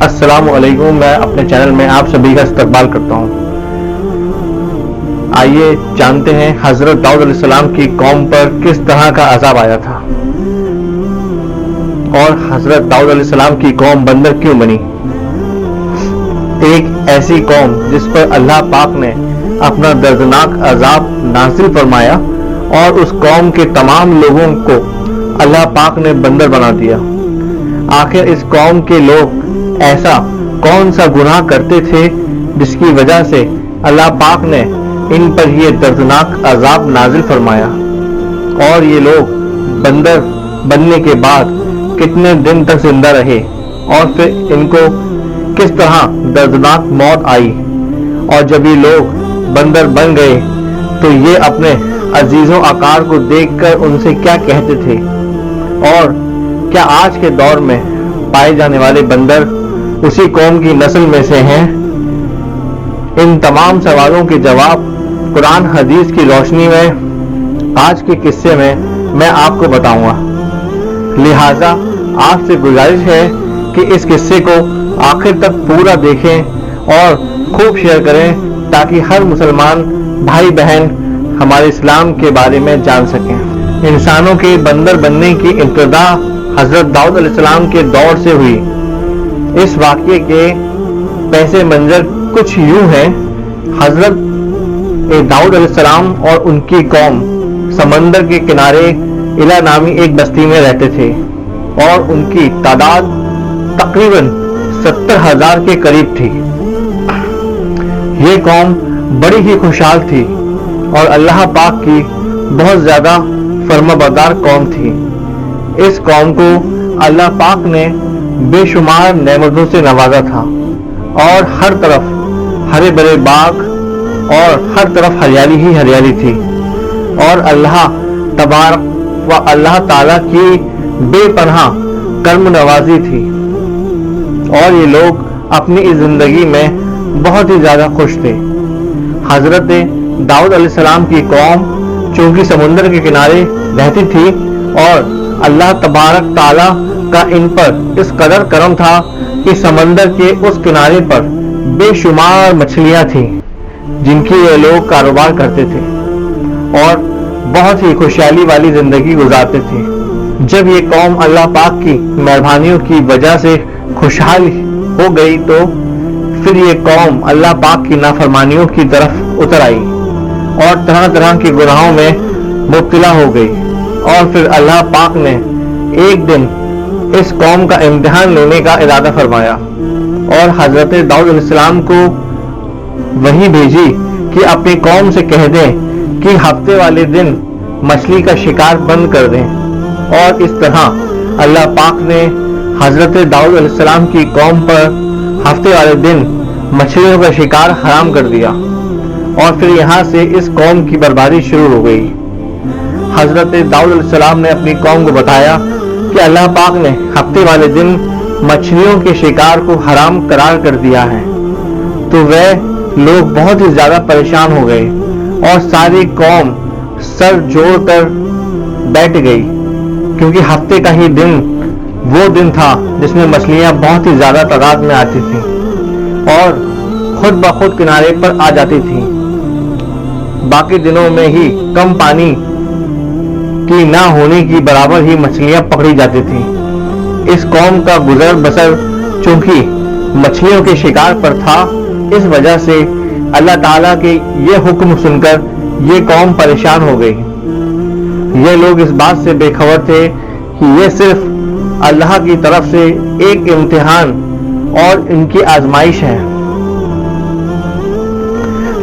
السلام علیکم، میں اپنے چینل میں آپ سبھی کا استقبال کرتا ہوں۔ آئیے جانتے ہیں حضرت داؤد علیہ السلام کی قوم پر کس طرح کا عذاب آیا تھا اور حضرت داؤد علیہ السلام کی قوم بندر کیوں بنی۔ ایک ایسی قوم جس پر اللہ پاک نے اپنا دردناک عذاب نازل فرمایا اور اس قوم کے تمام لوگوں کو اللہ پاک نے بندر بنا دیا۔ آخر اس قوم کے لوگ ایسا کون سا گناہ کرتے تھے جس کی وجہ سے اللہ پاک نے ان پر یہ دردناک عذاب نازل فرمایا، اور یہ لوگ بندر بننے کے بعد کتنے دن تک زندہ رہے اور پھر ان کو کس طرح دردناک موت آئی، اور جب یہ لوگ بندر بن گئے تو یہ اپنے عزیزوں اقار کو دیکھ کر ان سے کیا کہتے تھے، اور کیا آج کے دور میں پائے جانے والے بندر اسی قوم کی نسل میں سے ہیں؟ ان تمام سوالوں کے جواب قرآن حدیث کی روشنی میں آج کے قصے میں میں آپ کو بتاؤں گا۔ لہٰذا آپ سے گزارش ہے کہ اس قصے کو آخر تک پورا دیکھیں اور خوب شیئر کریں تاکہ ہر مسلمان بھائی بہن ہمارے اسلام کے بارے میں جان سکیں۔ انسانوں کے بندر بننے کی ابتدا حضرت داؤد علیہ السلام کے دور سے ہوئی۔ اس واقعے کے پس منظر کچھ یوں ہیں۔ حضرت داؤد علیہ السلام اور ان کی قوم سمندر کے کنارے الا نامی ایک بستی میں رہتے تھے، اور ان کی تعداد تقریباً 70,000 کے قریب تھی۔ یہ قوم بڑی ہی خوشحال تھی اور اللہ پاک کی بہت زیادہ فرمانبردار قوم تھی۔ اس قوم کو اللہ پاک نے بے شمار نعمتوں سے نوازا تھا، اور ہر طرف ہرے بھرے باغ اور ہر طرف ہریالی ہی ہریالی تھی، اور اللہ تبارک و اللہ تعالی کی بے پناہ کرم نوازی تھی، اور یہ لوگ اپنی اس زندگی میں بہت ہی زیادہ خوش تھے۔ حضرت داؤد علیہ السلام کی قوم چونکہ سمندر کے کنارے رہتی تھی اور اللہ تبارک تعالی کا ان پر اس قدر کرم تھا کہ سمندر کے اس کنارے پر بے شمار مچھلیاں تھیں جن کی یہ لوگ کاروبار کرتے تھے اور بہت ہی خوشحالی والی زندگی گزارتے تھے۔ جب یہ قوم اللہ پاک کی مہربانیوں کی وجہ سے خوشحال ہو گئی تو پھر یہ قوم اللہ پاک کی نافرمانیوں کی طرف اتر آئی اور طرح طرح کے گناہوں میں مبتلا ہو گئی، اور پھر اللہ پاک نے ایک دن اس قوم کا امتحان لینے کا ارادہ فرمایا اور حضرت داؤد علیہ السلام کو وحی بھیجی کہ اپنی قوم سے کہہ دیں کہ ہفتے والے دن مچھلی کا شکار بند کر دیں، اور اس طرح اللہ پاک نے حضرت داؤد علیہ السلام کی قوم پر ہفتے والے دن مچھلیوں کا شکار حرام کر دیا، اور پھر یہاں سے اس قوم کی بربادی شروع ہو گئی۔ حضرت داؤد علیہ السلام نے اپنی قوم کو بتایا کہ اللہ پاک نے ہفتے والے دن مچھلیوں کے شکار کو حرام قرار کر دیا ہے، تو وہ لوگ بہت ہی زیادہ پریشان ہو گئے اور ساری قوم سر جوڑ کر بیٹھ گئی، کیونکہ ہفتے کا ہی دن وہ دن تھا جس میں مچھلیاں بہت ہی زیادہ تعداد میں آتی تھیں اور خود بخود کنارے پر آ جاتی تھیں۔ باقی دنوں میں ہی کم پانی کی نہ ہونے کی برابر ہی مچھلیاں پکڑی جاتی تھیں۔ اس قوم کا گزر بسر چونکہ مچھلیوں کے شکار پر تھا، اس وجہ سے اللہ تعالیٰ کے یہ حکم سن کر یہ قوم پریشان ہو گئی۔ یہ لوگ اس بات سے بے خبر تھے کہ یہ صرف اللہ کی طرف سے ایک امتحان اور ان کی آزمائش ہے۔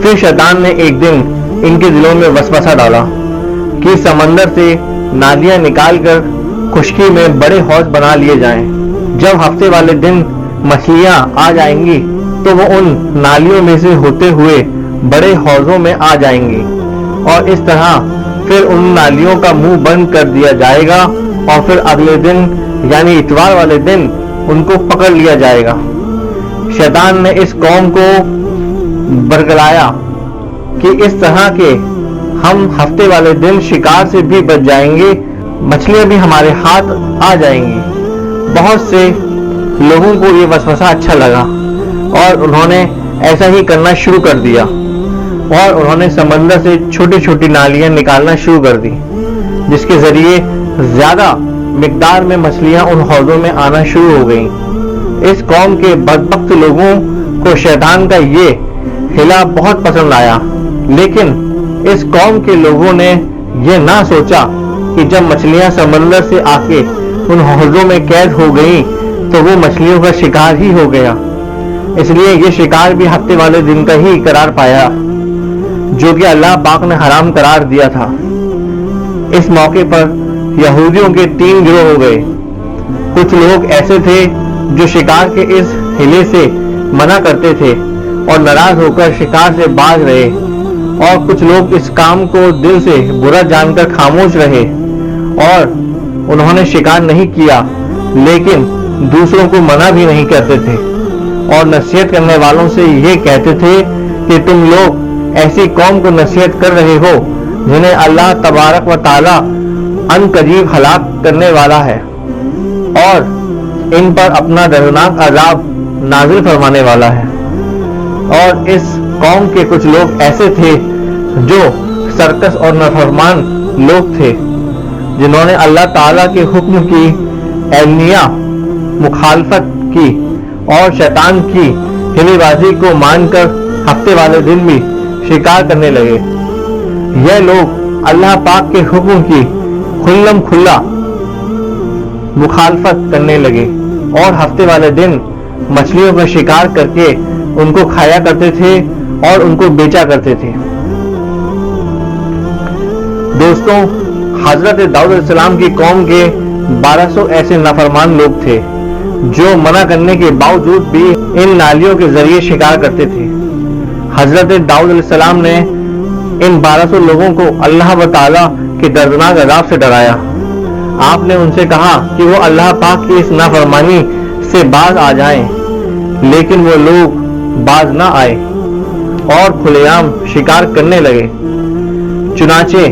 پھر شیطان نے ایک دن ان کے دلوں میں وسوسہ ڈالا کہ سمندر سے نالیاں نکال کر خشکی میں بڑے حوض بنا لیے جائیں۔ جب ہفتے والے دن مچھلیاں آ جائیں گی تو وہ ان نالیوں میں سے ہوتے ہوئے بڑے حوضوں میں آ جائیں گی، اور اس طرح پھر ان نالیوں کا منہ بند کر دیا جائے گا، اور پھر اگلے دن یعنی اتوار والے دن ان کو پکڑ لیا جائے گا۔ شیطان نے اس قوم کو برگلایا کہ اس طرح کے ہم ہفتے والے دن شکار سے بھی بچ جائیں گے، مچھلیاں بھی ہمارے ہاتھ آ جائیں گی۔ بہت سے लोगों को ये वसवसा अच्छा लगा और उन्होंने ऐसा ही करना शुरू कर दिया और उन्होंने समंदर से छोटी छोटी नालियां निकालना शुरू कर दी, जिसके जरिए ज्यादा मिकदार में मछलियां उन हौजों में आना शुरू हो गईं। इस कौम के बदबख्त लोगों को शैतान का ये हिला बहुत पसंद आया, लेकिन इस कौम के लोगों ने ये ना सोचा कि जब मछलियां समंदर से आके उन हौजों में कैद हो गईं तो वो मछलियों का शिकार ही हो गया। इसलिए ये शिकार भी हफ्ते वाले दिन का ही करार पाया, जो कि अल्लाह पाक ने हराम करार दिया था। इस मौके पर यहूदियों के 3 गिरोह हो गए। कुछ लोग ऐसे थे जो शिकार के इस हिले से मना करते थे और नाराज होकर शिकार से भाग रहे, और कुछ लोग इस काम को दिल से बुरा जानकर खामोश रहे और उन्होंने शिकार नहीं किया, लेकिन दूसरों को मना भी नहीं करते थे और नसीहत करने वालों से ये कहते थे कि तुम लोग ऐसी कौम को नसीहत कर रहे हो जिन्हें अल्लाह तबारक व तआला अनकरीब हलाक करने वाला है और इन पर अपना दर्दनाक अजाब नाजिल फरमाने वाला है। और इस कौम के कुछ लोग ऐसे थे जो सरकस और नाफरमान लोग थे, जिन्होंने अल्लाह ताला के हुक्म की एलनिया मुखालफत की और शैतान की हिलेबाजी को मानकर हफ्ते वाले दिन भी शिकार करने लगे। यह लोग अल्लाह पाक के हुक्म की खुल्लम खुल्ला मुखालफत करने लगे और हफ्ते वाले दिन मछलियों का शिकार करके उनको खाया करते थे और उनको बेचा करते थे। दोस्तों, हजरत दाऊद अलैहिस्सलाम की कौम के 1200 ऐसे नाफरमान लोग थे जो मना करने के बावजूद भी इन नालियों के जरिए शिकार करते थे। हजरत दाऊद अलैहिस्सलाम ने इन 1200 लोगों को अल्लाह व ताला के दर्दनाक अजाब से डराया। आपने उनसे कहा कि वो अल्लाह पाक की इस नाफरमानी से बाज आ जाएं, लेकिन वो लोग बाज ना आए और खुलेआम शिकार करने लगे। चुनाचे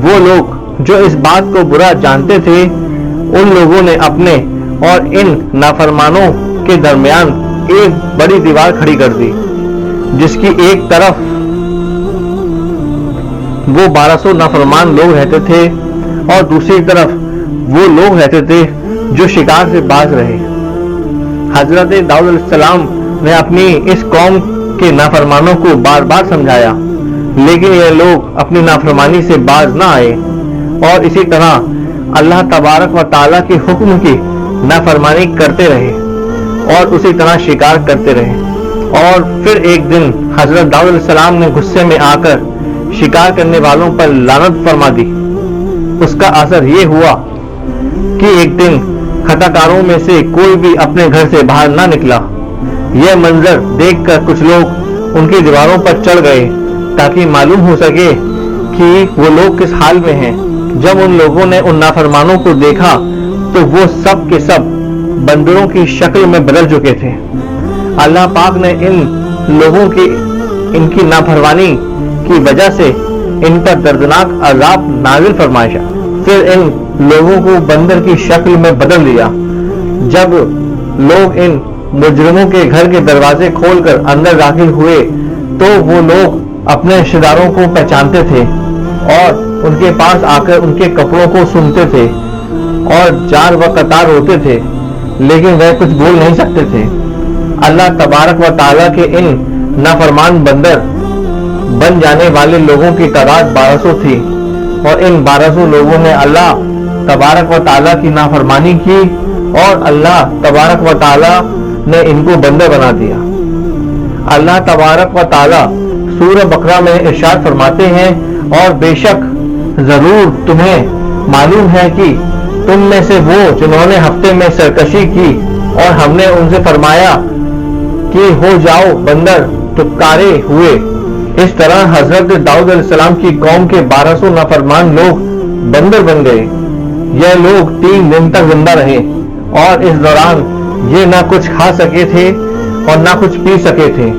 वो लोग जो इस बात को बुरा जानते थे, उन लोगों ने अपने और इन नाफरमानों के दरमियान एक बड़ी दीवार खड़ी कर दी, जिसकी एक तरफ वो 1200 नाफरमान लोग रहते थे और दूसरी तरफ वो लोग रहते थे जो शिकार से बाज रहे। हजरत दाऊद अलैहिस्सलाम ने अपनी इस कौम के नाफरमानों को बार बार समझाया, लेकिन ये लोग अपनी नाफरमानी से बाज ना आए और इसी तरह अल्लाह तबारक व ताला के हुक्म की नाफरमानी करते रहे और उसी तरह शिकार करते रहे। और फिर एक दिन हजरत दाऊद अलैहिस्सलाम ने गुस्से में आकर शिकार करने वालों पर लानत फरमा दी। उसका असर ये हुआ कि एक दिन खताकारों में से कोई भी अपने घर से बाहर ना निकला। यह मंजर देखकर कुछ लोग उनकी दीवारों पर चढ़ गए ताकि मालूम हो सके कि वो लोग किस हाल में हैं। जब उन लोगों ने उन नाफरमानों को देखा तो वो सब के सब बंदरों की शक्ल में बदल चुके थे। अल्लाह पाक ने इन लोगों की इनकी नाफरमानी की वजह से इन पर दर्दनाक अजाब नाजिल फरमाया। फिर इन लोगों को बंदर की शक्ल में बदल दिया। जब लोग इन मुजरिमों के घर के दरवाजे खोलकर अंदर दाखिल हुए तो वो लोग अपने रिश्तेदारों को पहचानते थे और उनके पास आकर उनके कपड़ों को सूंघते थे और जार व कतार होते थे, लेकिन वह कुछ बोल नहीं सकते थे। अल्लाह तबारक व ताला के इन नाफरमान बंदर बन जाने वाले लोगों की तादाद 1200 थी और इन 1200 लोगों ने अल्लाह तबारक व ताला की नाफरमानी की और अल्लाह तबारक व ताला ने इनको बंदर बना दिया। अल्लाह तबारक व ताला सूरह बकरा में इरशाद फरमाते हैं, और बेशक जरूर तुम्हें मालूम है कि तुम में से वो जिन्होंने हफ्ते में सरकशी की और हमने उनसे फरमाया कि हो जाओ बंदर तुपकारे हुए। इस तरह हजरत दाऊद अलैहिस्सलाम की कौम के 1200 नाफरमान लोग बंदर बन गए। यह लोग 3 दिन तक जिंदा रहे और इस दौरान ये ना कुछ खा सके थे और ना कुछ पी सके थे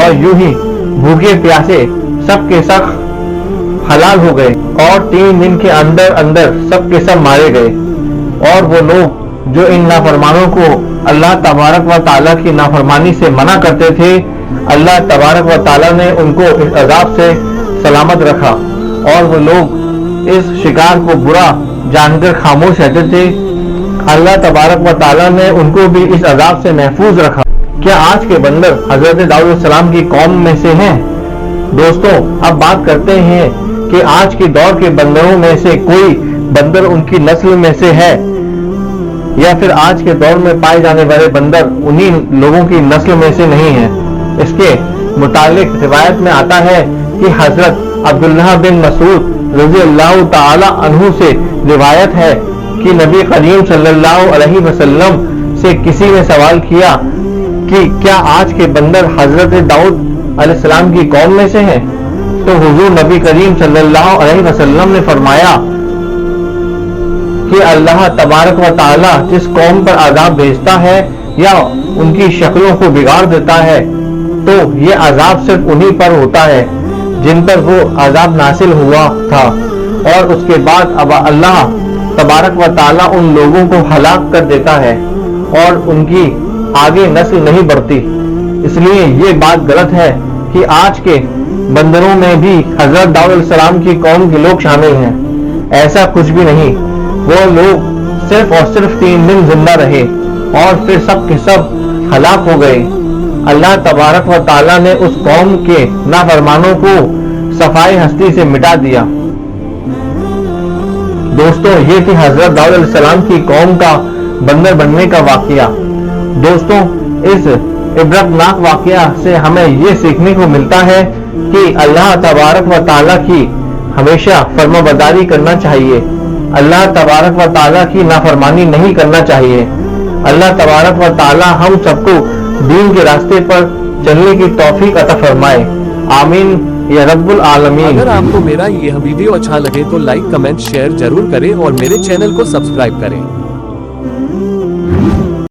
और यूं ही भूखे प्यासे सब के सब हलाल हो गए और 3 दिन के अंदर अंदर सब के सब मारे गए और वो लोग जो इन नाफरमानों को अल्लाह तबारक व ताला की नाफरमानी से मना करते थे, अल्लाह तबारक व ताला ने उनको इस अजाब से सलामत रखा और वो लोग इस शिकार को बुरा जानकर खामोश रहते थे। अल्लाह तबारक व ताला ने उनको भी इस अजाब से महफूज रखा। क्या आज के बंदर हजरत दाऊद अलैहिस्सलाम की कौम में से हैं? दोस्तों, अब बात करते हैं कि आज के दौर के बंदरों में से कोई बंदर उनकी नस्ल में से है या फिर आज के दौर में पाए जाने वाले बंदर उन्हीं लोगों की नस्ल में से नहीं है। इसके मुतालिक रिवायत में आता है कि हजरत अब्दुल्लाह बिन मसूद रज़ी अल्लाह ताला अन्हु से रिवायत है कि नबी करीम सल्लल्लाहु अलैहि वसल्लम से किसी ने सवाल किया कि क्या आज के बंदर हजरत दाऊद अलैहिस्सलाम की कौम में से हैं? तो हुजूर नबी करीम सल्लल्लाहु अलैहि वसल्लम ने फरमाया कि अल्लाह तबारक व ताला जिस कौम पर अजाब भेजता है या उनकी शक्लों को बिगाड़ देता है, तो ये अजाब सिर्फ उन्हीं पर होता है जिन पर वो अजाब नासिल हुआ था, और उसके बाद अब अल्लाह तबारक व ताला उन लोगों को हलाक कर देता है और उनकी आगे नस्ल नहीं बढ़ती। इसलिए ये बात गलत है कि आज के बंदरों में भी हजरत दाऊद अलैहिस्सलाम की कौम के लोग शामिल हैं। ऐसा कुछ भी नहीं। वो लोग सिर्फ और सिर्फ 3 दिन जिंदा रहे और फिर सब के सब हलाक हो गए। अल्लाह तबारक व ताला ने उस कौम के नाफरमानों को सफाई हस्ती से मिटा दिया। दोस्तों, ये थी हजरत दाऊद अलैहिस्सलाम की कौम का बंदर बनने का वाकया। दोस्तों, इस इबरतनाक वाकया से हमें ये सीखने को मिलता है कि अल्लाह तबारक व ताला की हमेशा फर्माबरदारी करना चाहिए। अल्लाह तबारक व ताला की नाफरमानी नहीं करना चाहिए। अल्लाह तबारक व ताला हम सबको दीन के रास्ते पर चलने की तौफीक अता फरमाए। आमीन या रब्बुल आलमीन। अगर आपको मेरा यह वीडियो अच्छा लगे तो लाइक, कमेंट, शेयर जरूर करें और मेरे चैनल को सब्सक्राइब करें।